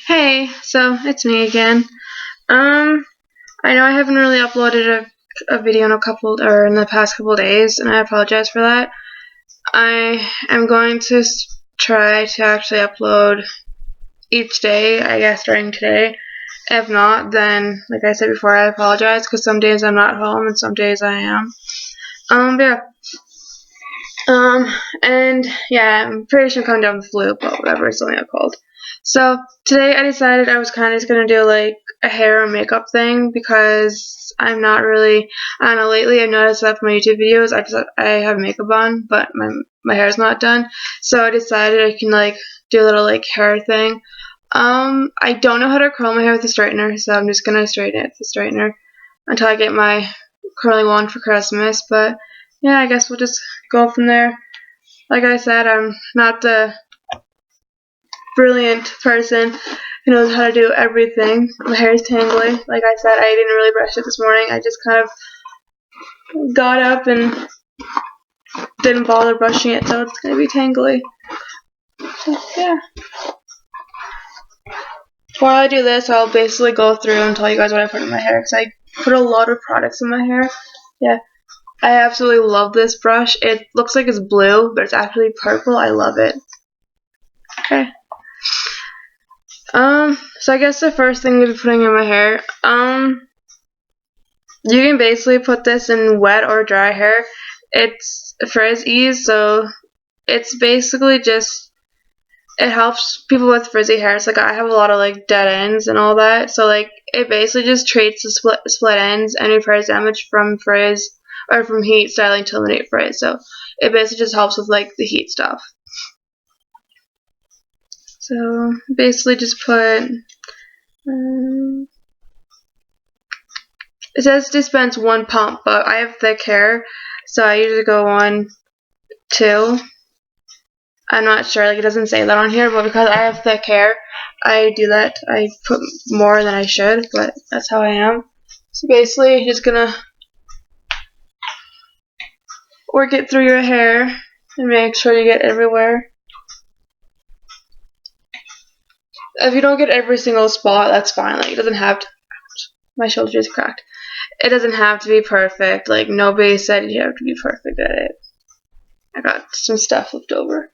Hey, so it's me again. Um, I know I haven't really uploaded a video in in the past couple days, and I apologize for that. I am going to try to actually upload each day, I guess, starting today. If not, then, like I said before, I apologize, because some days I'm not home, and some days I am. Yeah. Um, and yeah, I'm pretty sure I'm coming down with the flu, but whatever, it's only a cold. So today I decided I was kind of just gonna do like a hair and makeup thing because I'm not really. I don't know. Lately, I've noticed that for my YouTube videos, I have makeup on, but my hair's not done. So I decided I can like do a little like hair thing. I don't know how to curl my hair with a straightener, so I'm just gonna straighten it with a straightener until I get my curling wand for Christmas. But yeah, I guess we'll just go from there. Like I said, I'm not the brilliant person who knows how to do everything. My hair is tangly. Like I said, I didn't really brush it this morning. I just kind of got up and didn't bother brushing it, so it's going to be tangly. So, yeah. While I do this, I'll basically go through and tell you guys what I put in my hair, because I put a lot of products in my hair. Yeah. I absolutely love this brush. It looks like it's blue, but it's actually purple. I love it. Okay. So I guess the first thing to be putting in my hair, you can basically put this in wet or dry hair. It's frizz ease, so it's basically just, it helps people with frizzy hair. It's like I have a lot of like dead ends and all that, so like it basically just treats the split ends and repairs damage from frizz or from heat styling to eliminate frizz. So it basically just helps with like the heat stuff. So basically just put it says dispense 1 pump, but I have thick hair, so I usually go 1, 2. I'm not sure, like it doesn't say that on here, but because I have thick hair, I do that. I put more than I should, but that's how I am. So basically, you're just gonna work it through your hair and make sure you get everywhere. If you don't get every single spot, that's fine. Like it doesn't have to. My shoulder is cracked. It doesn't have to be perfect. Like nobody said you have to be perfect at it. I got some stuff left over.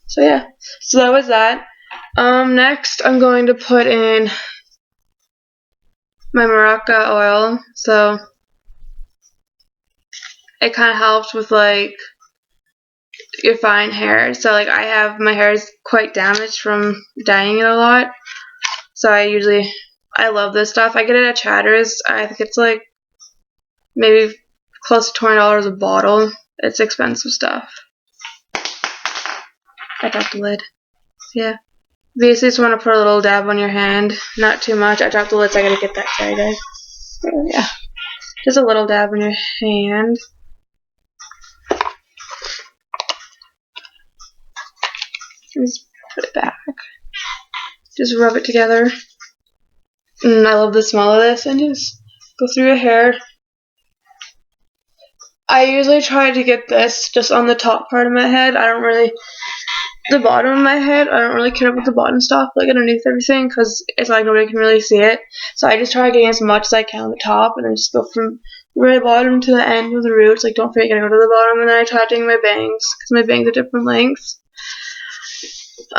So yeah. So that was that. Next I'm going to put in my Maraca oil. So it kind of helps with like your fine hair. So like my hair is quite damaged from dyeing it a lot. So I love this stuff. I get it at Chatter's. I think it's like maybe close to $20 a bottle. It's expensive stuff. I dropped the lid. Yeah. Basically just want to put a little dab on your hand. Not too much. I dropped the lid, so I gotta get that sorry guys. So, yeah. Just a little dab on your hand. Just put it back. Just rub it together. I love the smell of this, and just go through your hair. I usually try to get this just on the top part of my head. The bottom of my head, I don't really care about the bottom stuff, like underneath everything, because it's like nobody can really see it. So I just try getting as much as I can on the top, and then just go from the very bottom to the end of the roots. Like don't forget to go to the bottom, and then I try doing my bangs, because my bangs are different lengths. It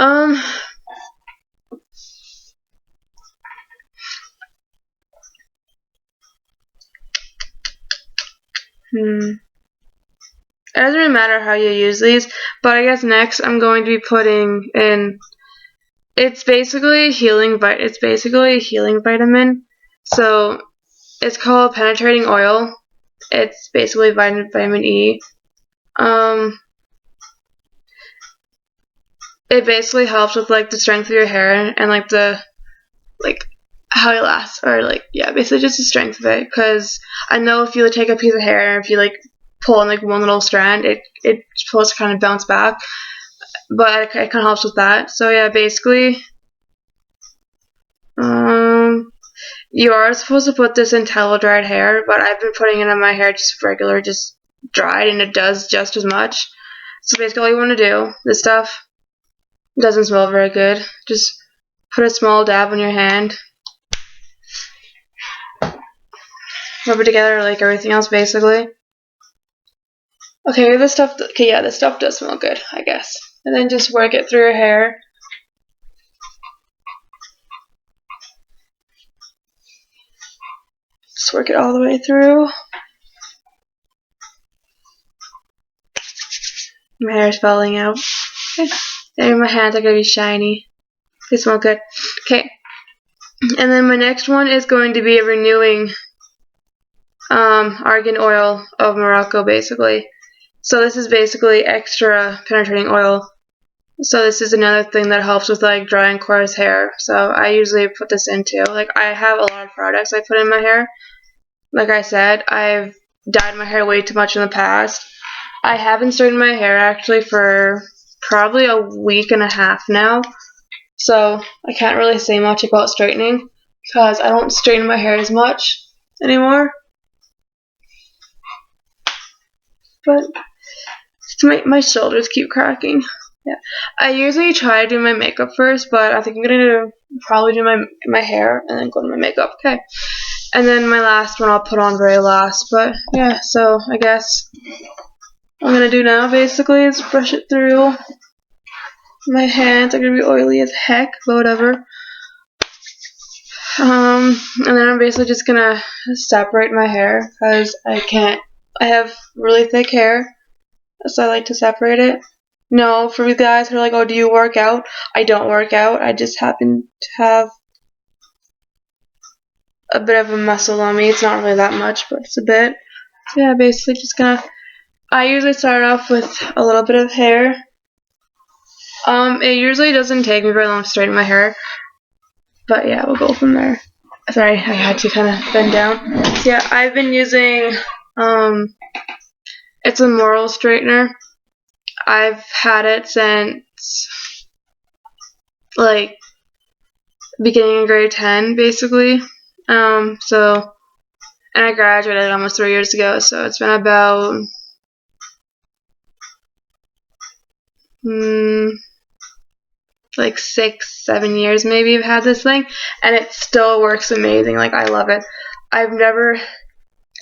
doesn't really matter how you use these, but I guess next I'm going to be putting in. It's basically a healing vitamin. So it's called penetrating oil. It's basically vitamin E. It basically helps with like the strength of your hair and like how it lasts, or like yeah, basically just the strength of it. Because I know if you take a piece of hair and if you like pull on like one little strand, it's supposed to kind of bounce back, but it kind of helps with that. So yeah, basically, you are supposed to put this in towel dried hair, but I've been putting it in my hair just regular, just dried, and it does just as much. So basically, all you want to do, this stuff doesn't smell very good. Just put a small dab on your hand. Rub it together like everything else, basically. Okay, this stuff does smell good, I guess. And then just work it through your hair. Just work it all the way through. My hair is falling out. Okay. And my hands are going to be shiny. They smell good. Okay. And then my next one is going to be a renewing argan oil of Morocco, basically. So this is basically extra penetrating oil. So this is another thing that helps with like dry and coarse hair. So I usually put this in too. Like I have a lot of products I put in my hair. Like I said, I've dyed my hair way too much in the past. I haven't straightened my hair actually for probably a week and a half now. So I can't really say much about straightening because I don't straighten my hair as much anymore. But my shoulders keep cracking. Yeah, I usually try to do my makeup first, but I think I'm gonna probably do my hair and then go to my makeup. Okay, and then my last one I'll put on very last. But yeah, so I guess what I'm gonna do now basically is brush it through. My hands are gonna be oily as heck, but whatever. And then I'm basically just gonna separate my hair because I have really thick hair, so I like to separate it. No, for you guys who are like, oh, do you work out? I don't work out. I just happen to have a bit of a muscle on me. It's not really that much, but it's a bit. So yeah, basically just gonna, I usually start off with a little bit of hair. It usually doesn't take me very long to straighten my hair. But yeah, we'll go from there. Sorry, I had to kind of bend down. So yeah, I've been using, it's a Moral straightener. I've had it since, like, beginning of grade 10, basically. And I graduated almost 3 years ago, so it's been about, like 6-7 years maybe I've had this thing, and it still works amazing. Like, I love it. I've never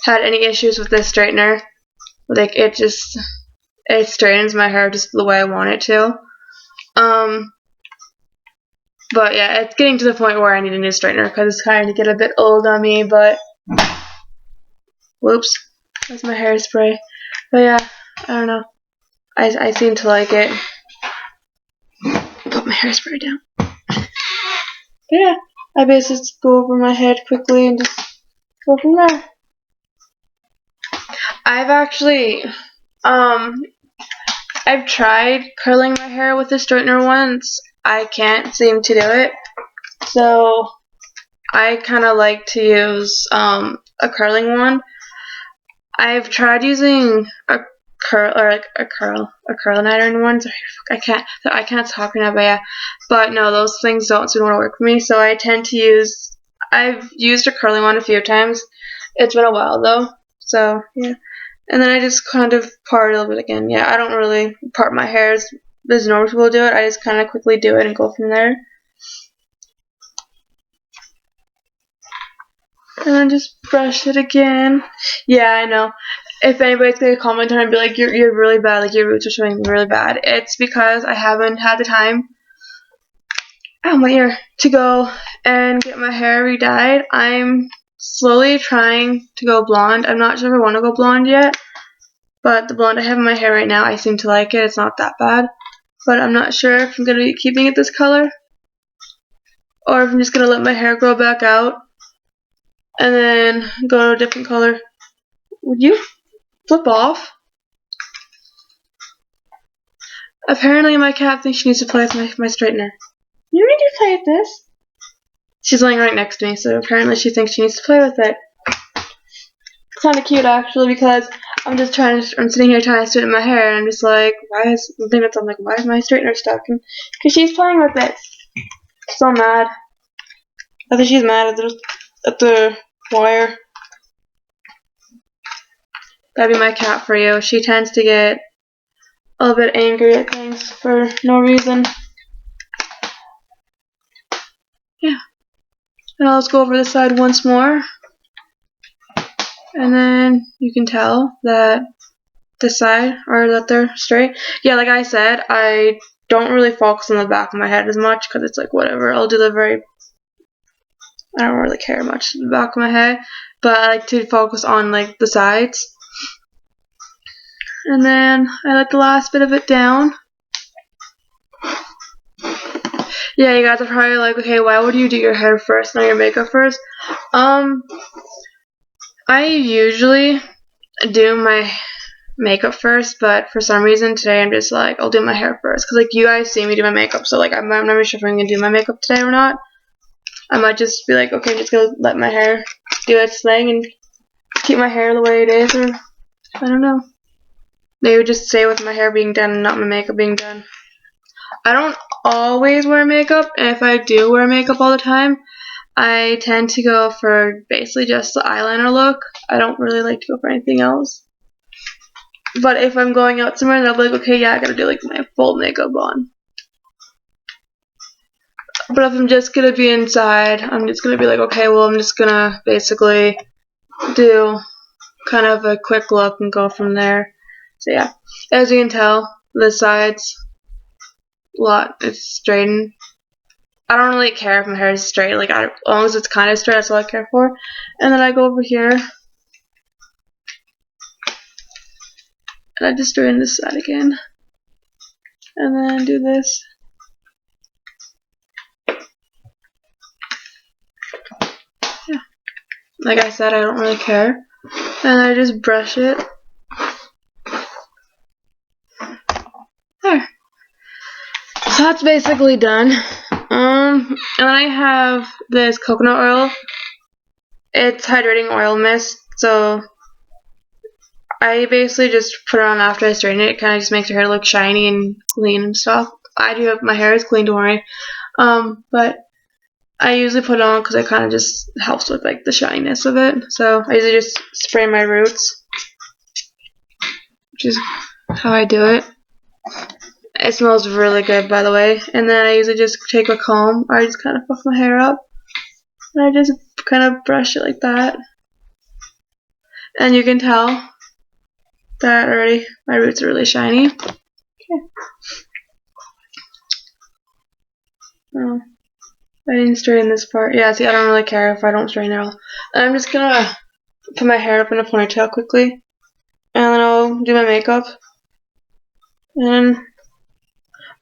had any issues with this straightener. Like, it straightens my hair just the way I want it to. But yeah, it's getting to the point where I need a new straightener because it's kind of get a bit old on me, but whoops, that's my hairspray. But yeah, I don't know. I seem to like it. Put my hairspray down. But yeah, I basically just go over my head quickly and just go from there. I've actually, I've tried curling my hair with a straightener once. I can't seem to do it. So I kind of like to use a curling one. I've tried using a curlinizer ones. I can't talk right now, but yeah. But no, those things don't seem to work for me. So I tend to use. I've used a curling one a few times. It's been a while though. So yeah. And then I just kind of part a little bit again. Yeah, I don't really part my hair as normal people do it. I just kind of quickly do it and go from there. And then just brush it again. Yeah, I know. If anybody's gonna comment on it and be like, you're really bad, like your roots are showing really bad, it's because I haven't had the time, my ear, to go and get my hair re-dyed. I'm slowly trying to go blonde. I'm not sure if I want to go blonde yet, but the blonde I have in my hair right now, I seem to like it. It's not that bad, but I'm not sure if I'm gonna be keeping it this color or if I'm just gonna let my hair grow back out and then go to a different color. Would you flip off? Apparently my cat thinks she needs to play with my straightener. You need to play with this. She's laying right next to me, so apparently she thinks she needs to play with it. It's kind of cute actually, because I'm sitting here trying to straighten my hair, and I'm just like, why is my straightener stuck? Because she's playing with it. She's so mad. I think she's mad at the wire. That'd be my cat for you. She tends to get a little bit angry at things for no reason. And I'll just go over the side once more. And then you can tell that this side, or that they're straight. Yeah, like I said, I don't really focus on the back of my head as much because it's like whatever. I'll do the I don't really care much the back of my head, but I like to focus on like the sides. And then I let the last bit of it down. Yeah, you guys are probably like, okay, why would you do your hair first, not your makeup first? I usually do my makeup first, but for some reason today I'm just like, I'll do my hair first, because like you guys see me do my makeup, so like I'm not really sure if I'm gonna do my makeup today or not. I might just be like, okay, I'm just gonna let my hair do its thing and keep my hair the way it is, or I don't know. Maybe just stay with my hair being done and not my makeup being done. I don't always wear makeup, and if I do wear makeup all the time, I tend to go for basically just the eyeliner look. I don't really like to go for anything else. But if I'm going out somewhere, then I'll be like, okay, yeah, I gotta do like my full makeup on. But if I'm just gonna be inside, I'm just gonna be like, okay, well, I'm just gonna basically do kind of a quick look and go from there. So yeah, as you can tell, the sides, it's straightened. I don't really care if my hair is straight, like as long as it's kind of straight, that's all I care for. And then I go over here, and I just straighten this side again, and then do this. Yeah, like I said, I don't really care, and I just brush it. There. So that's basically done. And then I have this coconut oil. It's hydrating oil mist, so I basically just put it on after I straighten it. It kind of just makes your hair look shiny and clean and stuff. I do have, my hair is clean, don't worry. But I usually put it on because it kind of just helps with like the shininess of it. So I usually just spray my roots, which is how I do it. It smells really good, by the way. And then I usually just take a comb, or I just kind of puff my hair up, and I just kind of brush it like that. And you can tell that already my roots are really shiny. Okay. Oh, I didn't straighten this part. Yeah, see, I don't really care if I don't straighten it all. And I'm just gonna put my hair up in a ponytail quickly, and then I'll do my makeup. And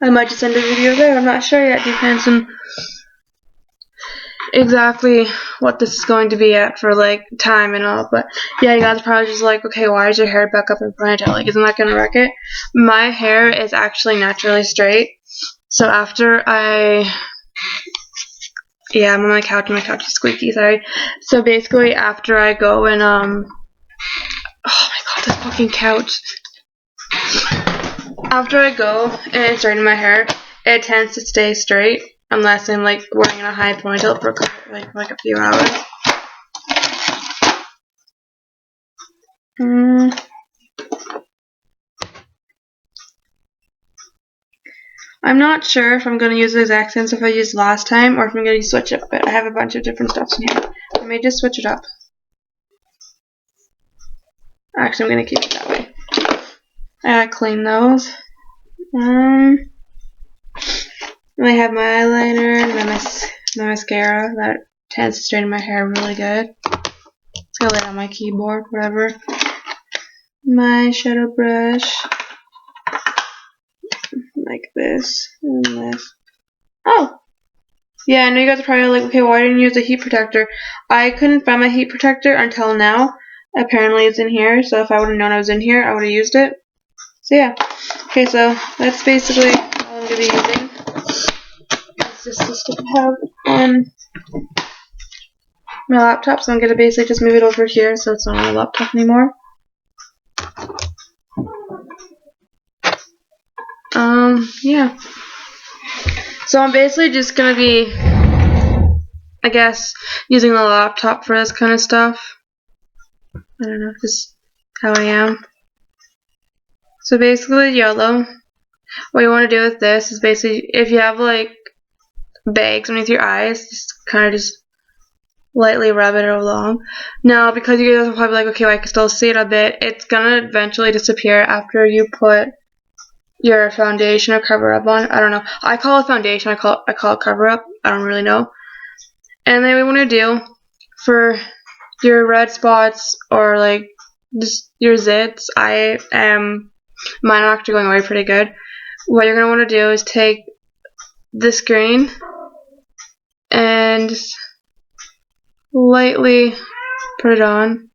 I might just end the video there. I'm not sure yet. Depends on exactly what this is going to be at for like time and all. But yeah, you guys are probably just like, okay, why is your hair back up in ponytail? Like, isn't that gonna wreck it? My hair is actually naturally straight. So after yeah, I'm on my couch and my couch is squeaky, sorry. So basically after I go and oh my god, this fucking couch. After I go and straighten my hair, it tends to stay straight unless I'm like wearing a high ponytail for like a few hours. I'm not sure if I'm going to use the exact same stuff I used last time or if I'm going to switch it, but I have a bunch of different stuff in here. I may just switch it up. Actually, I'm going to keep it that way. I gotta clean those. I have my eyeliner and my mascara that tends to straighten my hair really good. It's gonna lay on my keyboard, whatever. My shadow brush, like this and this. Oh! Yeah, I know you guys are probably like, okay, why didn't you use a heat protector? I couldn't find my heat protector until now. Apparently it's in here, so if I would have known I was in here, I would have used it. So yeah. Okay, so that's basically all I'm going to be using. It's just the stuff I have on my laptop, so I'm going to basically just move it over here so it's not on my laptop anymore. Yeah. So I'm basically just going to be, I guess, using the laptop for this kind of stuff. I don't know, just how I am. So basically, yellow. What you want to do with this is basically, if you have like bags underneath your eyes, just kind of just lightly rub it along. Now, because you guys are probably like, okay, well, I can still see it a bit, it's gonna eventually disappear after you put your foundation or cover up on. I don't know. I call it foundation. I call it cover up. I don't really know. And then what we want to do for your red spots or like just your zits, mine are actually going away pretty good. What you're gonna want to do is take this green and just lightly put it on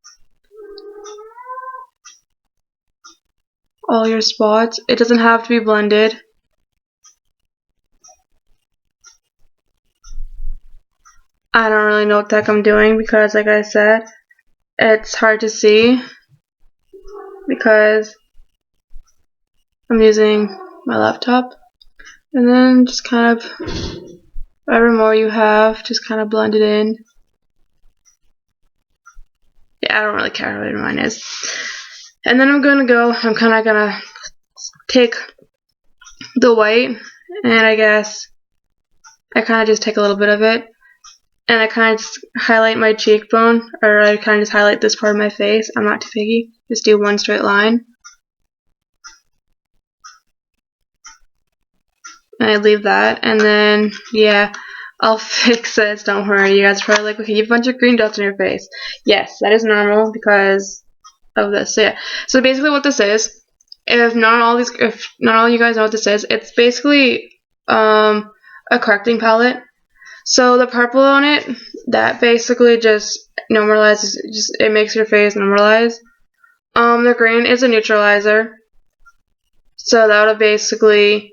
all your spots. It doesn't have to be blended. I don't really know what the heck I'm doing because, like I said, it's hard to see because I'm using my laptop. And then just kind of, whatever more you have, just kind of blend it in. Yeah, I don't really care what mine is. And then I'm kind of gonna take the white, and I guess I kind of just take a little bit of it, and I kind of just highlight my cheekbone, or I kind of just highlight this part of my face. I'm not too picky. Just do one straight line. And I leave that, and then, yeah, I'll fix this, don't worry. You guys are probably like, okay, you have a bunch of green dots on your face. Yes, that is normal because of this. So, yeah. So basically what this is, if not all you guys know what this is, it's basically a correcting palette. So the purple on it, that basically just normalizes, it makes your face normalize. The green is a neutralizer. So that'll basically,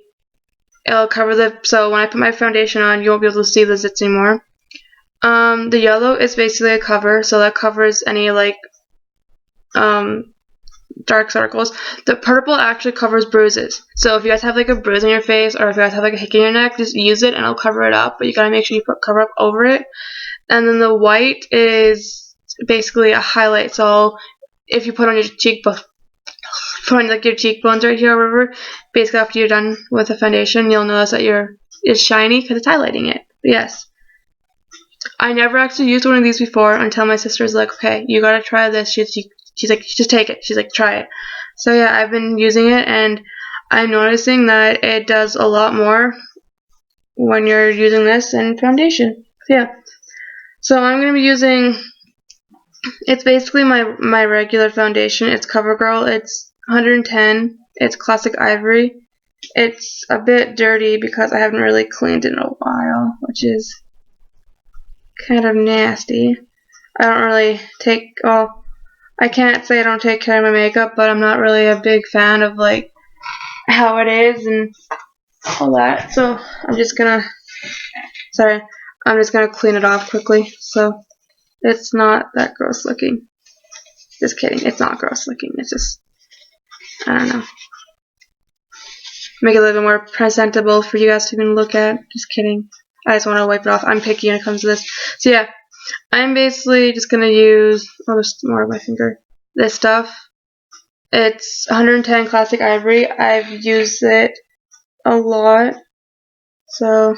it'll cover so when I put my foundation on, you won't be able to see the zits anymore. The yellow is basically a cover, so that covers any like dark circles. The purple actually covers bruises. So if you guys have like a bruise on your face, or if you guys have like a hickey in your neck, just use it and it'll cover it up. But you gotta make sure you put cover up over it. And then the white is basically a highlight. So if you put on your cheekbones, like your cheekbones right here or whatever, basically after you're done with the foundation, you'll notice that it's shiny because it's highlighting it. But yes. I never actually used one of these before until my sister's like, okay, you gotta try this. She's like, just take it. She's like, try it. So yeah, I've been using it, and I'm noticing that it does a lot more when you're using this in foundation. So yeah. So I'm gonna be using. It's basically my regular foundation. It's CoverGirl. It's 110. It's classic ivory. It's a bit dirty because I haven't really cleaned it in a while, which is kind of nasty. I don't really I can't say I don't take care of my makeup, but I'm not really a big fan of like how it is and all that. So I'm just gonna clean it off quickly so it's not that gross looking. Just kidding, it's not gross looking. It's just, I don't know, make it a little bit more presentable for you guys to even look at. Just kidding. I just want to wipe it off. I'm picky when it comes to this. So yeah, I'm basically just gonna use, there's more of my finger, this stuff. It's 110 classic ivory. I've used it a lot. So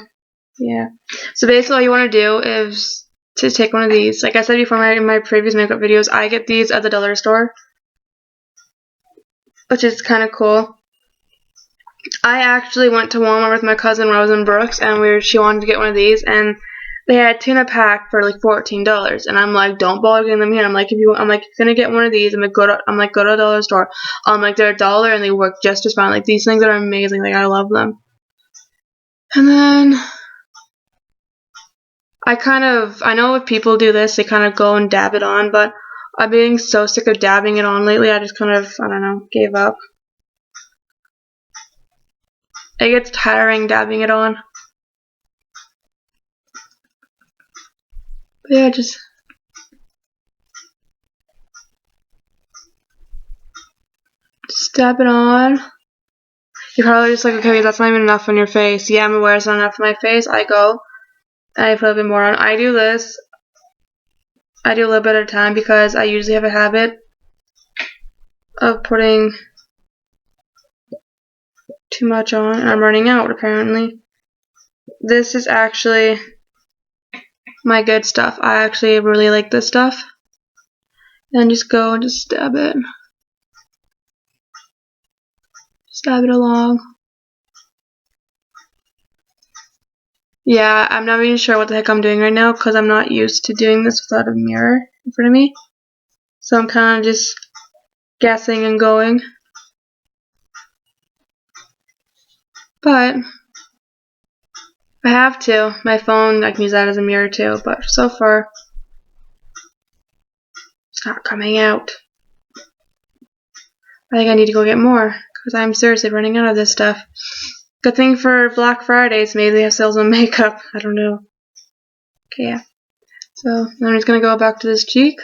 yeah. So basically all you want to do is to take one of these. Like I said before in my previous makeup videos, I get these at the dollar store, which is kind of cool. I actually went to Walmart with my cousin Rosen Brooks, and she wanted to get one of these, and they had two in a pack for like $14, and I'm like, don't bother getting them here. I'm like, if you're gonna get one of these, go to a dollar store. They're $1 and they work just as fine. Like, these things are amazing. Like, I love them. And then I know if people do this, they kind of go and dab it on, but I'm being so sick of dabbing it on lately. I just kind of, I don't know, gave up. It gets tiring dabbing it on. But yeah, just dab it on. You're probably just like, okay, that's not even enough on your face. Yeah, I'm aware it's not enough on my face. I go and I put a little bit more on. I do this. I do a little bit at a time because I usually have a habit of putting too much on, and I'm running out apparently. This is actually my good stuff. I actually really like this stuff. And just go and just stab it. Stab it along. Yeah, I'm not even sure what the heck I'm doing right now because I'm not used to doing this without a mirror in front of me. So I'm kind of just guessing and going. But I have to. My phone, I can use that as a mirror too, but so far it's not coming out. I think I need to go get more because I'm seriously running out of this stuff. Good thing for Black Fridays, maybe they have sales on makeup. I don't know. Okay, yeah. So I'm just gonna go back to this cheek.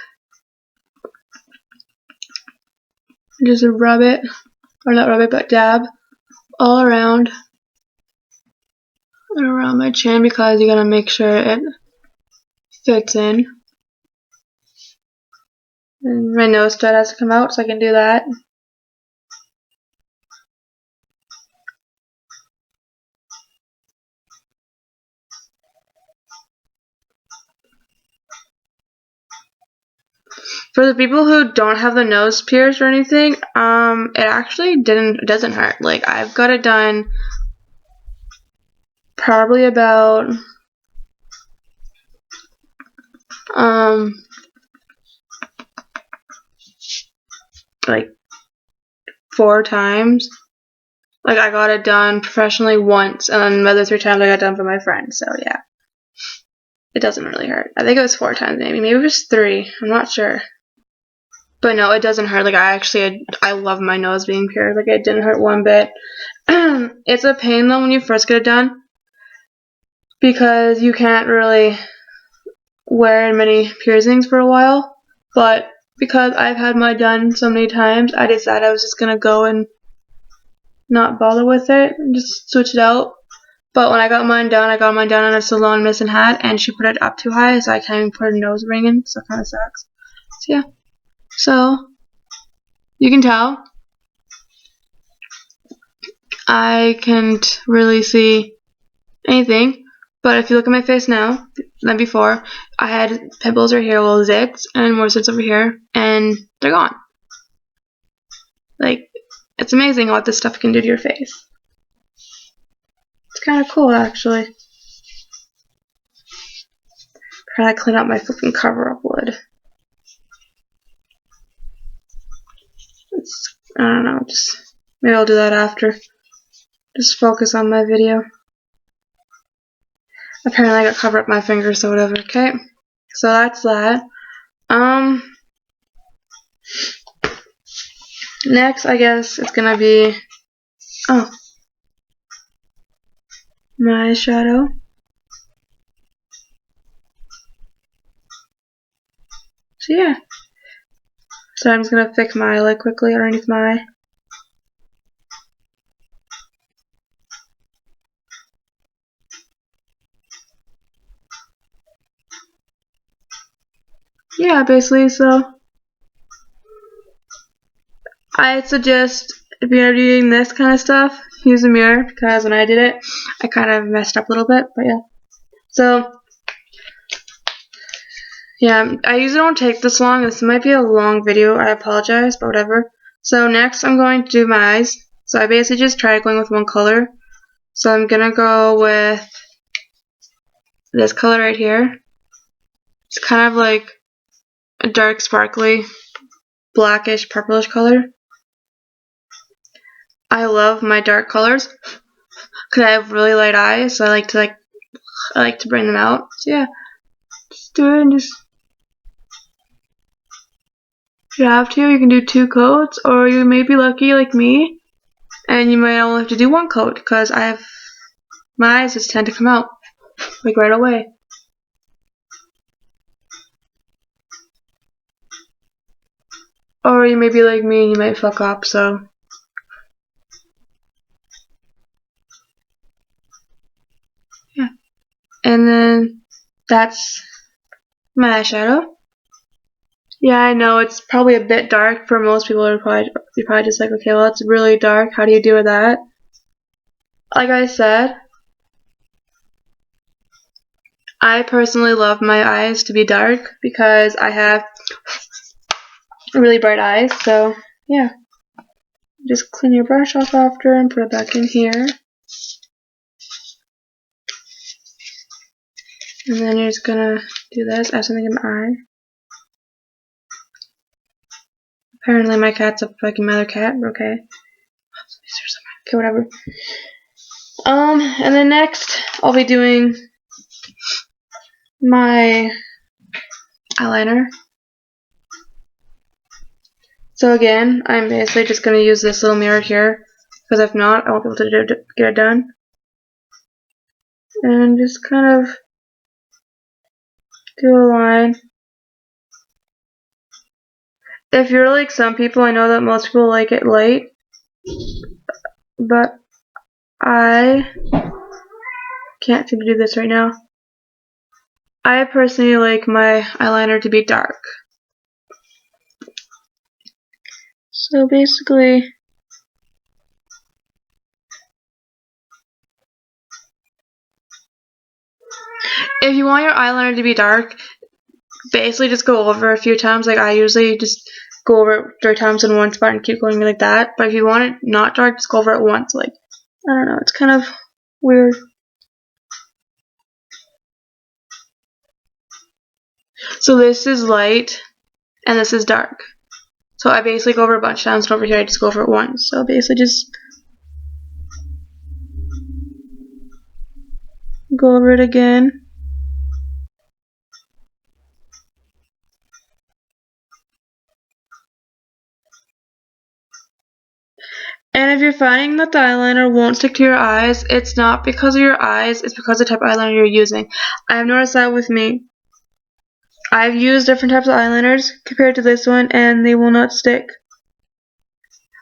Just rub it, or not rub it, but dab all around and around my chin because you gotta make sure it fits in. And my nose stud has to come out, so I can do that. For the people who don't have the nose pierced or anything, it actually doesn't hurt. Like, I've got it done probably about like 4 times. Like, I got it done professionally once, and then the other 3 times I got it done for my friend. So yeah, it doesn't really hurt. I think it was 4 times, maybe it was 3. I'm not sure. But no, it doesn't hurt. Like, I love my nose being pierced. Like, it didn't hurt one bit. It's a pain though when you first get it done because you can't really wear many piercings for a while. But because I've had mine done so many times, I decided I was just gonna go and not bother with it and just switch it out. But when I got mine done on a salon missing hat, and she put it up too high, so I can't even put a nose ring in, so it kind of sucks. So yeah. So you can tell I can't really see anything, but if you look at my face now than before, I had pimples right here, little zits, and more zits over here, and they're gone. Like, it's amazing what this stuff can do to your face. It's kind of cool, actually. Trying to clean up my freaking cover-up wood. I don't know, maybe I'll do that after. Just focus on my video. Apparently I got covered up my fingers, so whatever, okay? So that's that. Next, I guess it's gonna be, my shadow. So yeah. So I'm just gonna fix my eyelid quickly underneath my eye. Yeah, basically, so I suggest if you're doing this kind of stuff, use a mirror, because when I did it, I kind of messed up a little bit, but yeah. So, yeah, I usually don't take this long. This might be a long video. I apologize, but whatever. So next, I'm going to do my eyes. So I basically just tried going with one color. So I'm gonna go with this color right here. It's kind of like a dark, sparkly, blackish, purplish color. I love my dark colors because I have really light eyes, so I like to bring them out. So yeah, just do it and just. If you have to, you can do 2 coats, or you may be lucky like me, and you might only have to do 1 coat because my eyes just tend to come out like right away. Or you may be like me and you might fuck up, so. Yeah. And then that's my eyeshadow. Yeah, I know it's probably a bit dark for most people. You're probably just like, okay, well, it's really dark. How do you do with that? Like I said, I personally love my eyes to be dark because I have really bright eyes, so yeah. Just clean your brush off after and put it back in here. And then you're just gonna do this, add something in my eye. Apparently my cat's up like my other cat, okay. Okay, whatever. And then next I'll be doing my eyeliner. So again, I'm basically just gonna use this little mirror here, because if not, I won't be able to get it done. And just kind of do a line. If you're like some people, I know that most people like it light, but I can't seem to do this right now. I personally like my eyeliner to be dark. So basically, if you want your eyeliner to be dark, basically just go over a few times. Like I usually just go over it 3 times in one spot and keep going like that. But if you want it not dark, just go over it once. Like, I don't know, it's kind of weird. So this is light and this is dark. So I basically go over a bunch of times, and over here I just go over it once. So basically just go over it again. And if you're finding that the eyeliner won't stick to your eyes, it's not because of your eyes, it's because of the type of eyeliner you're using. I've noticed that with me. I've used different types of eyeliners compared to this one, and they will not stick.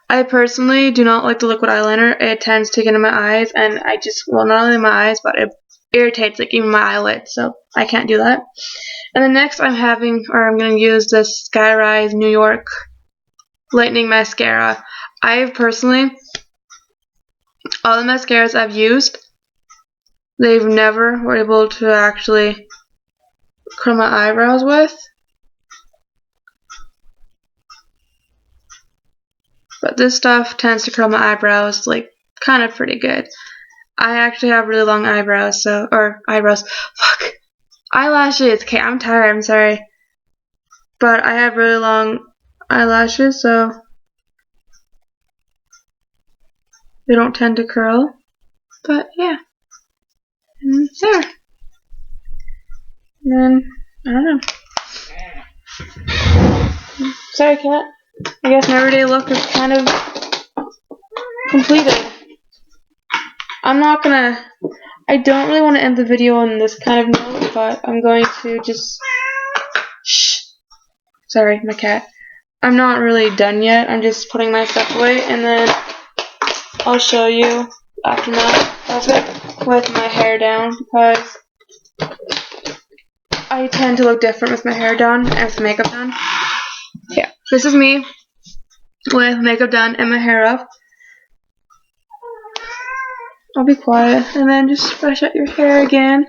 I personally do not like the liquid eyeliner. It tends to get in my eyes, and I just, well, not only my eyes, but it irritates like even my eyelids, so I can't do that. And then next I'm going to use this Skyrise New York Lightning Mascara. I've personally, all the mascaras I've used, they've never were able to actually curl my eyebrows with. But this stuff tends to curl my eyebrows like kind of pretty good. I actually have really long eyebrows, eyelashes. Okay, I'm tired, I'm sorry. But I have really long eyelashes, so they don't tend to curl. But yeah. And there. And then, I don't know. Sorry, cat. I guess my everyday look is kind of completed. I don't really want to end the video on this kind of note, but I'm going to just, shh. Sorry, my cat. I'm not really done yet. I'm just putting my stuff away, and then I'll show you after that with my hair down, because I tend to look different with my hair done and with makeup done. Yeah, this is me with makeup done and my hair up. I'll be quiet, and then just brush out your hair again.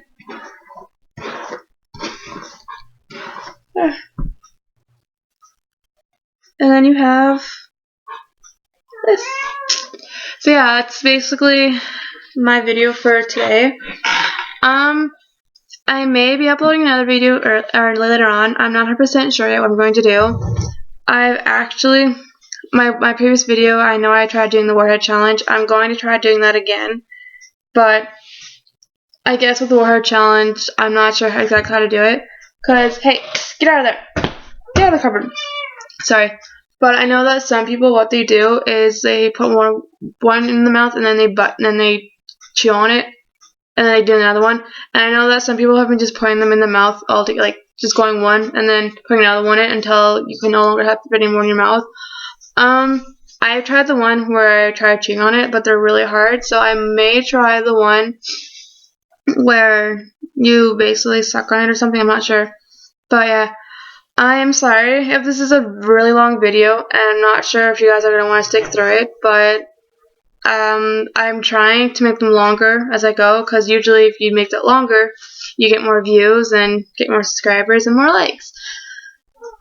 And then you have this. So yeah, that's basically my video for today. I may be uploading another video or later on. I'm not 100% sure yet what I'm going to do. I've actually, my previous video, I know I tried doing the Warhead Challenge. I'm going to try doing that again. But I guess with the Warhead Challenge, I'm not sure exactly how to do it. Because, hey, get out of there. Get out of the cupboard. Sorry. But I know that some people, what they do is they put one in the mouth and then they chew on it. And then they do another one. And I know that some people have been just putting them in the mouth all together, like just going one and then putting another one in until you can no longer have to put any more in your mouth. I've tried the one where I tried chewing on it, but they're really hard. So I may try the one where you basically suck on it or something. I'm not sure. But yeah, I am sorry if this is a really long video, and I'm not sure if you guys are going to want to stick through it, but I'm trying to make them longer as I go, because usually if you make that longer, you get more views and get more subscribers and more likes.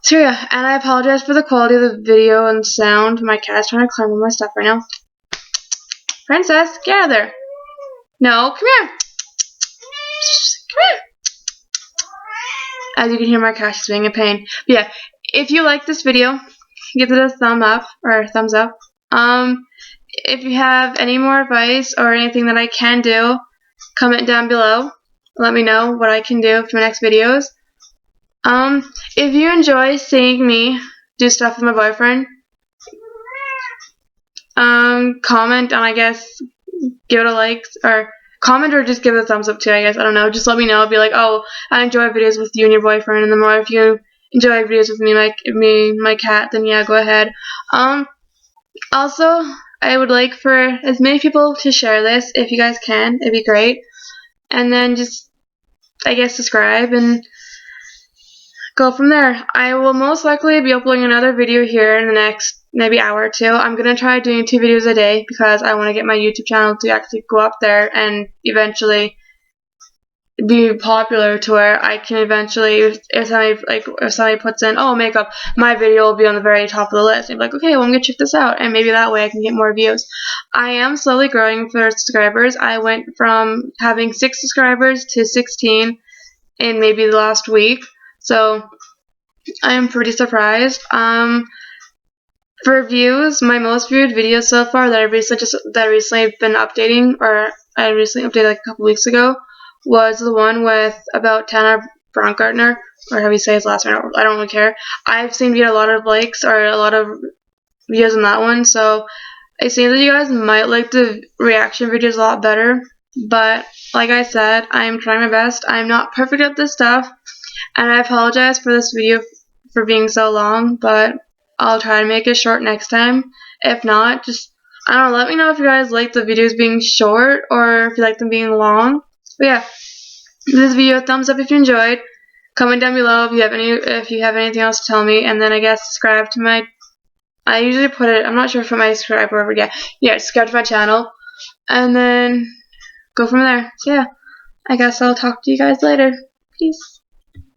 So yeah, and I apologize for the quality of the video and sound. My cat's trying to climb on my stuff right now. Princess, get out of there. No, come here. Come here. As you can hear, my cat is being a pain. But yeah, if you like this video, give it a thumbs up. If you have any more advice or anything that I can do, comment down below. Let me know what I can do for my next videos. If you enjoy seeing me do stuff with my boyfriend, comment and I guess give it a like, or comment or just give it a thumbs up too, I guess. I don't know. Just let me know. Be like, oh, I enjoy videos with you and your boyfriend, and the more if you enjoy videos with me, my cat, then yeah, go ahead. Also, I would like for as many people to share this if you guys can. It'd be great. And then just, I guess, subscribe and go from there. I will most likely be uploading another video here in the next maybe hour or two. I'm going to try doing 2 videos a day because I want to get my YouTube channel to actually go up there and eventually be popular to where I can eventually, if somebody puts in, oh, makeup, my video will be on the very top of the list. And be like, okay, well, I'm going to check this out. And maybe that way I can get more views. I am slowly growing for subscribers. I went from having 6 subscribers to 16 in maybe the last week. So I am pretty surprised. For views, my most viewed video so far that I recently been updating, or I recently updated like a couple weeks ago, was the one with about Tanner Baumgartner, or how you say his last name. I don't really care. I've seen get a lot of likes or a lot of views on that one, so it seems that you guys might like the reaction videos a lot better. But like I said, I'm trying my best. I'm not perfect at this stuff, and I apologize for this video for being so long, but I'll try to make it short next time. If not, just, I don't know, let me know if you guys like the videos being short or if you like them being long. But yeah, give this video a thumbs up if you enjoyed. Comment down below if you have anything else to tell me, and then I guess subscribe to my, I usually put it, I'm not sure if I might subscribe or yeah, subscribe to my channel, and then go from there. So yeah, I guess I'll talk to you guys later. Peace.